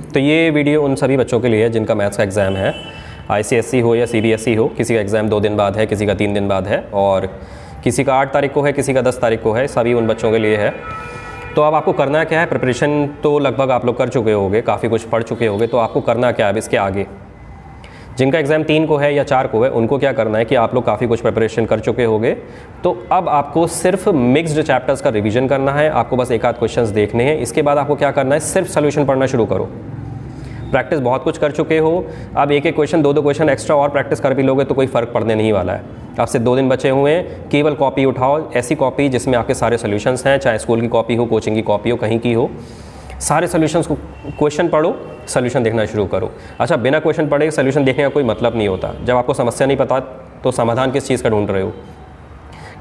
तो ये वीडियो उन सभी बच्चों के लिए है जिनका मैथ्स का एग्ज़ाम है, ICSE हो या CBSE हो। किसी का एग्ज़ाम 2 दिन बाद है, किसी का 3 दिन बाद है, और किसी का 8 तारीख को है, किसी का 10 तारीख को है। सभी उन बच्चों के लिए है। तो अब आपको करना क्या है, प्रिपरेशन तो लगभग आप लोग कर चुके होंगे, काफ़ी कुछ पढ़ चुके होंगे। तो आपको करना क्या है अब इसके आगे, जिनका एग्ज़ाम 3 को है या 4 को है, उनको क्या करना है कि आप लोग काफ़ी कुछ प्रिपरेशन कर चुके होंगे। तो अब आपको सिर्फ मिक्स्ड चैप्टर्स का रिवीजन करना है। आपको बस एक आध क्वेश्चंस देखने हैं। इसके बाद आपको क्या करना है, सिर्फ सोल्यूशन पढ़ना शुरू करो। प्रैक्टिस बहुत कुछ कर चुके हो, अब एक एक क्वेश्चन 2-2 क्वेश्चन एक्स्ट्रा और प्रैक्टिस कर भी लोगे तो कोई फ़र्क पड़ने नहीं वाला है। आपसे 2 दिन बचे हुए हैं, केवल कॉपी उठाओ, ऐसी कॉपी जिसमें आपके सारे सोल्यूशंस हैं, चाहे स्कूल की कॉपी हो, कोचिंग की कॉपी हो, कहीं की हो। सारे सोल्यूशंस को क्वेश्चन पढ़ो, सोल्यूशन देखना शुरू करो। अच्छा, बिना क्वेश्चन पढ़े सोल्यूशन देखने का कोई मतलब नहीं होता। जब आपको समस्या नहीं पता तो समाधान किस चीज़ का ढूंढ रहे हो।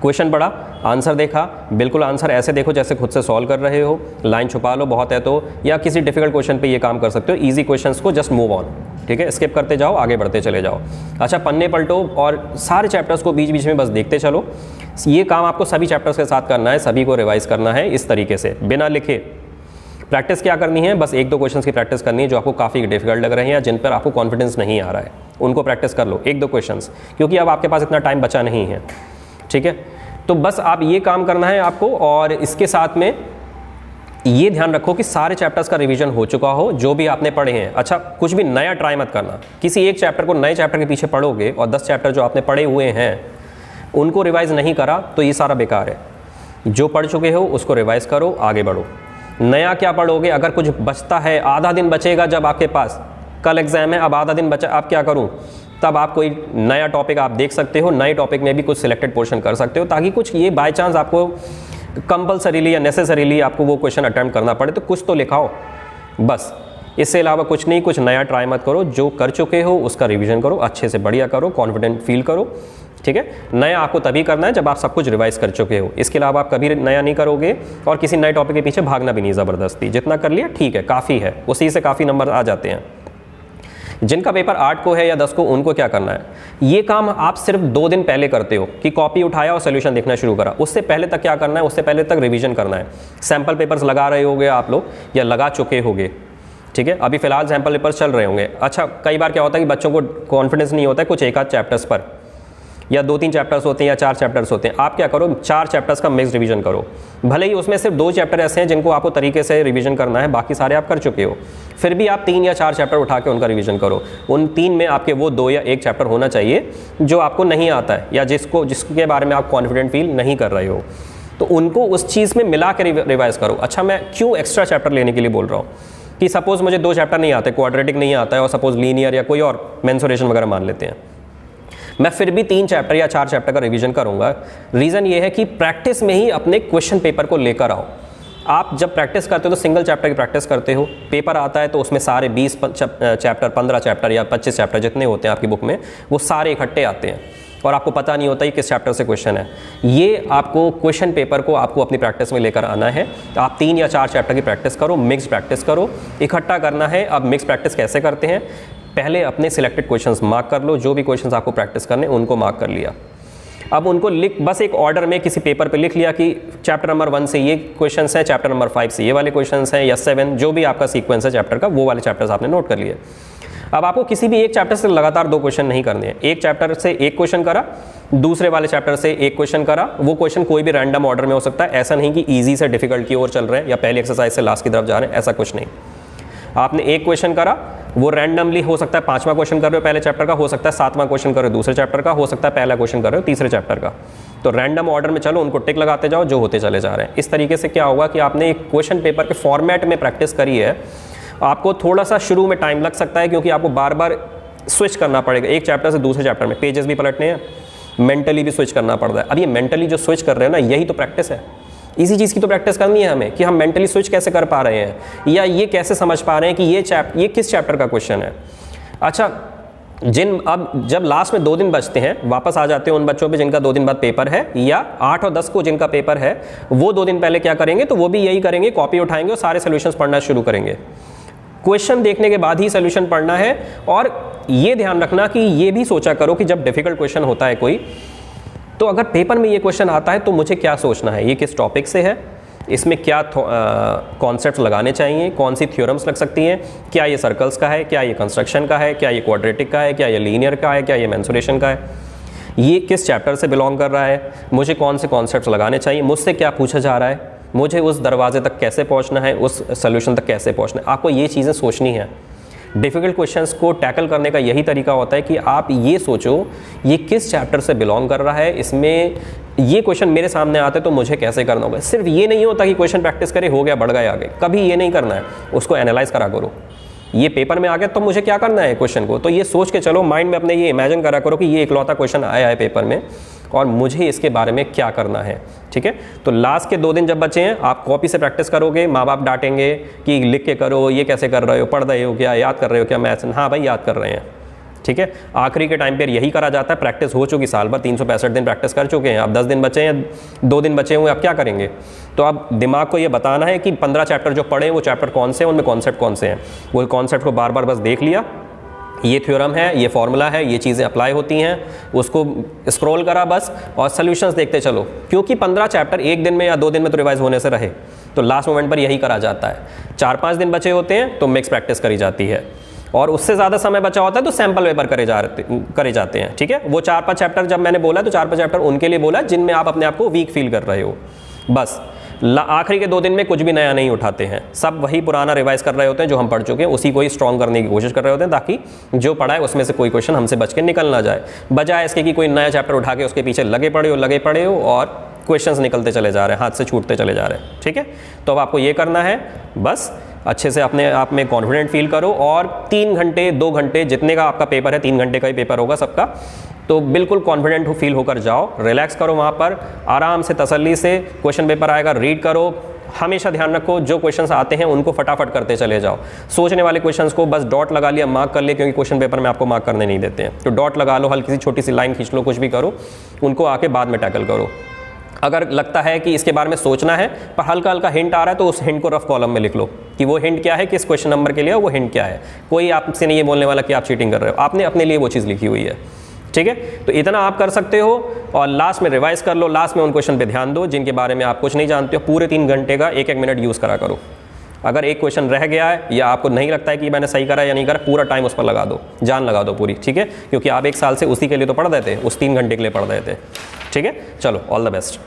क्वेश्चन पढ़ा, आंसर देखा, बिल्कुल आंसर ऐसे देखो जैसे खुद से सॉल्व कर रहे हो। लाइन छुपा लो बहुत है तो, या किसी डिफिकल्ट क्वेश्चन पे ये काम कर सकते हो। इजी क्वेश्चंस को जस्ट मूव ऑन, ठीक है, स्किप करते जाओ, आगे बढ़ते चले जाओ। अच्छा, पन्ने पलटो और सारे चैप्टर्स को बीच बीच में बस देखते चलो। ये काम आपको सभी चैप्टर्स के साथ करना है, सभी को रिवाइज करना है इस तरीके से, बिना लिखे। प्रैक्टिस क्या करनी है, बस 1-2 क्वेश्चंस की प्रैक्टिस करनी है जो आपको काफ़ी डिफिकल्ट लग रहे हैं या जिन पर आपको कॉन्फिडेंस नहीं आ रहा है, उनको प्रैक्टिस कर लो 1-2 क्वेश्चंस, क्योंकि अब आपके पास इतना टाइम बचा नहीं है, ठीक है। तो बस आप ये काम करना है आपको, और इसके साथ में ये ध्यान रखो कि सारे चैप्टर्स का रिवीजन हो चुका हो जो भी आपने पढ़े हैं। अच्छा, कुछ भी नया ट्राई मत करना। किसी एक चैप्टर को नए चैप्टर के पीछे पढ़ोगे और 10 चैप्टर जो आपने पढ़े हुए हैं उनको रिवाइज नहीं करा तो ये सारा बेकार है। जो पढ़ चुके हो उसको रिवाइज करो, आगे बढ़ो। नया क्या पढ़ोगे, अगर कुछ बचता है, आधा दिन बचेगा जब आपके पास कल एग्जाम है, अब आधा दिन बचा, अब क्या करूं, तब आप कोई नया टॉपिक आप देख सकते हो, नए टॉपिक में भी कुछ सिलेक्टेड पोर्शन कर सकते हो, ताकि कुछ ये बाय चांस आपको कंपलसरीली या नेसेसरीली आपको वो क्वेश्चन अटेम्प्ट करना पड़े तो कुछ तो लिखाओ बस। इससे अलावा कुछ नहीं, कुछ नया ट्राई मत करो। जो कर चुके हो उसका रिवीजन करो, अच्छे से बढ़िया करो, कॉन्फिडेंट फील करो, ठीक है। नया आपको तभी करना है जब आप सब कुछ रिवाइज कर चुके हो। इसके अलावा आप कभी नया नहीं करोगे, और किसी नए टॉपिक के पीछे भागना भी नहीं ज़बरदस्ती। जितना कर लिया ठीक है, काफ़ी है, उसी से काफ़ी नंबर आ जाते हैं। जिनका पेपर 8 को है या 10 को, उनको क्या करना है, ये काम आप सिर्फ 2 दिन पहले करते हो कि कॉपी उठाया और सोल्यूशन देखना शुरू करा। उससे पहले तक क्या करना है, उससे पहले तक रिवीजन करना है। सैम्पल पेपर्स लगा रहे होगे आप लोग या लगा चुके होगे, ठीक है। अभी फिलहाल सैम्पल पेपर्स चल रहे होंगे। अच्छा, कई बार क्या होता है कि बच्चों को कॉन्फिडेंस नहीं होता है कुछ एक आध चैप्टर्स पर, या 2-3 चैप्टर्स होते हैं या 4 चैप्टर्स होते हैं। आप क्या करो, 4 चैप्टर्स का मिक्स रिवीजन करो। भले ही उसमें सिर्फ 2 चैप्टर ऐसे हैं जिनको आपको तरीके से रिवीजन करना है, बाकी सारे आप कर चुके हो, फिर भी आप 3 या 4 चैप्टर उठा के उनका रिवीजन करो। उन 3 में आपके वो 2 या 1 चैप्टर होना चाहिए जो आपको नहीं आता है या जिसके बारे में आप कॉन्फिडेंट फील नहीं कर रहे हो, तो उनको उस चीज़ में मिला के रिवाइज करो। अच्छा, मैं क्यों एक्स्ट्रा चैप्टर लेने के लिए बोल रहा हूँ कि सपोज मुझे 2 चैप्टर नहीं आते, क्वाड्रेटिक नहीं आता है, और सपोज लीनियर या कोई और मेंसुरेशन वगैरह मान लेते हैं, मैं फिर भी 3 चैप्टर या 4 चैप्टर का रिवीजन करूंगा। रीज़न ये है कि प्रैक्टिस में ही अपने क्वेश्चन पेपर को लेकर आओ। आप जब प्रैक्टिस करते हो तो सिंगल चैप्टर की प्रैक्टिस करते हो, पेपर आता है तो उसमें सारे 20 चैप्टर, 15 चैप्टर या 25 चैप्टर जितने होते हैं आपकी बुक में, वो सारे इकट्ठे आते हैं और आपको पता नहीं होता कि किस चैप्टर से क्वेश्चन है। ये आपको क्वेश्चन पेपर को आपको अपनी प्रैक्टिस में लेकर आना है। तो आप 3 या 4 चैप्टर की प्रैक्टिस करो, मिक्स प्रैक्टिस करो, इकट्ठा करना है। अब मिक्स प्रैक्टिस कैसे करते हैं, पहले अपने सिलेक्टेड क्वेश्चंस मार्क कर लो, जो भी क्वेश्चंस आपको प्रैक्टिस करने उनको मार्क कर लिया। अब उनको लिख, बस एक ऑर्डर में किसी पेपर पे लिख लिया कि चैप्टर नंबर 1 से ये क्वेश्चंस हैं, चैप्टर नंबर 5 से ये वाले क्वेश्चंस हैं, या 7, जो भी आपका सीक्वेंस है चैप्टर का, वो वाले चैप्टर्स आपने नोट कर लिए। अब आपको किसी भी एक चैप्टर से लगातार 2 क्वेश्चन नहीं करने हैं। एक चैप्टर से एक क्वेश्चन करा, दूसरे वाले चैप्टर से एक क्वेश्चन करा, वो क्वेश्चन कोई भी रैंडम ऑर्डर में हो सकता है। ऐसा नहीं कि ईजी से डिफिकल्ट की ओर चल रहे हैं या पहली एक्सरसाइज से लास्ट की तरफ जा रहे हैं, ऐसा कुछ नहीं। आपने एक क्वेश्चन करा, वो रैंडमली हो सकता है 5वां क्वेश्चन कर रहे हो पहले चैप्टर का, हो सकता है 7वां क्वेश्चन कर रहे हो दूसरे चैप्टर का, हो सकता है पहला क्वेश्चन कर रहे हो तीसरे चैप्टर का। तो रैंडम ऑर्डर में चलो, उनको टिक लगाते जाओ जो होते चले जा रहे हैं। इस तरीके से क्या होगा कि आपने एक क्वेश्चन पेपर के फॉर्मेट में प्रैक्टिस करी है। आपको थोड़ा सा शुरू में टाइम लग सकता है क्योंकि आपको बार बार स्विच करना पड़ेगा एक चैप्टर से दूसरे चैप्टर में, पेजेस भी पलटने हैं, मेंटली भी स्विच करना पड़ता है। अब ये मेंटली जो स्विच कर रहे हैं ना, यही तो प्रैक्टिस है। इसी चीज़ की तो प्रैक्टिस करनी है हमें कि हम मेंटली स्विच कैसे कर पा रहे हैं, या ये कैसे समझ पा रहे हैं कि ये किस चैप्टर का क्वेश्चन है। अच्छा, अब जब लास्ट में 2 दिन बचते हैं, वापस आ जाते हैं उन बच्चों पे जिनका 2 दिन बाद पेपर है, या 8 और 10 को जिनका पेपर है, वो 2 दिन पहले क्या करेंगे, तो वो भी यही करेंगे, कॉपी उठाएंगे और सारे सोल्यूशंस पढ़ना शुरू करेंगे। क्वेश्चन देखने के बाद ही सोल्यूशन पढ़ना है। और ये ध्यान रखना कि ये भी सोचा करो कि जब डिफिकल्ट क्वेश्चन होता है कोई, तो अगर पेपर में ये क्वेश्चन आता है तो मुझे क्या सोचना है, ये किस टॉपिक से है, इसमें क्या कॉन्सेप्ट्स लगाने चाहिए, कौन सी थ्योरम्स लग सकती हैं, क्या ये सर्कल्स का है, क्या ये कंस्ट्रक्शन का है, क्या ये क्वाड्रेटिक का है, क्या ये लीनियर का है, क्या ये मेंसुरेशन का है, ये किस चैप्टर से बिलोंग कर रहा है, मुझे कौन से कॉन्सेप्ट्स लगाने चाहिए, मुझसे क्या पूछा जा रहा है, मुझे उस दरवाजे तक कैसे पहुंचना है, उस सोल्यूशन तक कैसे पहुंचना है। आपको ये चीज़ें सोचनी है। डिफ़िकल्ट क्वेश्चंस को टैकल करने का यही तरीका होता है कि आप ये सोचो ये किस चैप्टर से बिलोंग कर रहा है, इसमें ये क्वेश्चन मेरे सामने आते तो मुझे कैसे करना होगा। सिर्फ ये नहीं होता कि क्वेश्चन प्रैक्टिस करे हो गया बढ़ गए आगे, कभी ये नहीं करना है, उसको एनालाइज करा करो। ये पेपर में आ गया तो मुझे क्या करना है क्वेश्चन को, तो ये सोच के चलो, माइंड में अपने ये इमेजिन करा करो कि ये इकलौता क्वेश्चन आया है पेपर में और मुझे इसके बारे में क्या करना है। ठीक है, तो लास्ट के 2 दिन जब बचे हैं आप कॉपी से प्रैक्टिस करोगे, माँ बाप डांटेंगे कि लिख के करो, ये कैसे कर रहे हो, पढ़ रहे हो क्या, याद कर रहे हो क्या मैथ्स, हाँ भाई याद कर रहे हैं। ठीक है, आखिरी के टाइम पर यही करा जाता है, प्रैक्टिस हो चुकी साल भर 365 दिन प्रैक्टिस कर चुके हैं, अब 10 दिन बचे हैं, 2 दिन बचे हुए, अब क्या करेंगे। तो अब दिमाग को ये बताना है कि 15 चैप्टर जो पढ़े वो चैप्टर कौन से हैं, उनमें कॉन्सेप्ट कौन से हैं, वो कॉन्सेप्ट को बार बार बस देख लिया, ये थ्योरम है, ये फॉर्मूला है, ये चीज़ें अप्लाई होती हैं, उसको स्क्रॉल करा बस और सॉल्यूशंस देखते चलो, क्योंकि 15 चैप्टर एक दिन में या 2 दिन में तो रिवाइज होने से रहे, तो लास्ट मोमेंट पर यही करा जाता है। 4-5 दिन बचे होते हैं तो मिक्स प्रैक्टिस करी जाती है, और उससे ज़्यादा समय बचा होता है तो सैम्पल पेपर करे जाते हैं। ठीक है, वो 4-5 चैप्टर जब मैंने बोला तो 4-5 चैप्टर उनके लिए बोला जिनमें आप अपने आप को वीक फील कर रहे हो। बस आखिरी के 2 दिन में कुछ भी नया नहीं उठाते हैं, सब वही पुराना रिवाइज कर रहे होते हैं जो हम पढ़ चुके हैं, उसी को ही स्ट्रॉन्ग करने की कोशिश कर रहे होते हैं ताकि जो पढ़ा है उसमें से कोई क्वेश्चन हमसे बच के निकल ना जाए, बजाय इसके कि कोई नया चैप्टर उठा के उसके पीछे लगे पड़े हो और क्वेश्चंस निकलते चले जा रहे हैं, हाथ से छूटते चले जा रहे हैं। ठीक है, तो अब आपको ये करना है, बस अच्छे से अपने आप में कॉन्फिडेंट फील करो और 3 घंटे 2 घंटे जितने का आपका पेपर है, 3 घंटे का ही पेपर होगा सबका, तो बिल्कुल कॉन्फिडेंट फील होकर जाओ, रिलैक्स करो, वहाँ पर आराम से तसल्ली से क्वेश्चन पेपर आएगा, रीड करो। हमेशा ध्यान रखो जो क्वेश्चंस आते हैं उनको फटाफट करते चले जाओ, सोचने वाले क्वेश्चंस को बस डॉट लगा लिया, मार्क कर लिया, क्योंकि क्वेश्चन पेपर में आपको मार्क करने नहीं देते हैं, तो डॉट लगा लो, हल्की सी छोटी सी लाइन खींच लो, कुछ भी करो, उनको आके बाद में टैकल करो। अगर लगता है कि इसके बारे में सोचना है पर हल्का हल्का हिंट आ रहा है तो उस हिंट को रफ कॉलम में लिख लो कि वो हिंट क्या है, किस क्वेश्चन नंबर के लिए वो हिंट क्या है। कोई आपसे नहीं ये बोलने वाला कि आप चीटिंग कर रहे हो, आपने अपने लिए वो चीज़ लिखी हुई है। ठीक है, तो इतना आप कर सकते हो और लास्ट में रिवाइज कर लो, लास्ट में उन क्वेश्चन पे ध्यान दो जिनके बारे में आप कुछ नहीं जानते हो। पूरे 3 घंटे का 1-1 मिनट यूज़ करा करो। अगर एक क्वेश्चन रह गया है या आपको नहीं लगता है कि मैंने सही करा या नहीं करा, पूरा टाइम उस पर लगा दो, जान लगा दो पूरी। ठीक है, क्योंकि आप 1 साल से उसी के लिए तो पढ़ रहे थे, उस 3 घंटे के लिए पढ़ रहे थे। ठीक है, चलो ऑल द बेस्ट।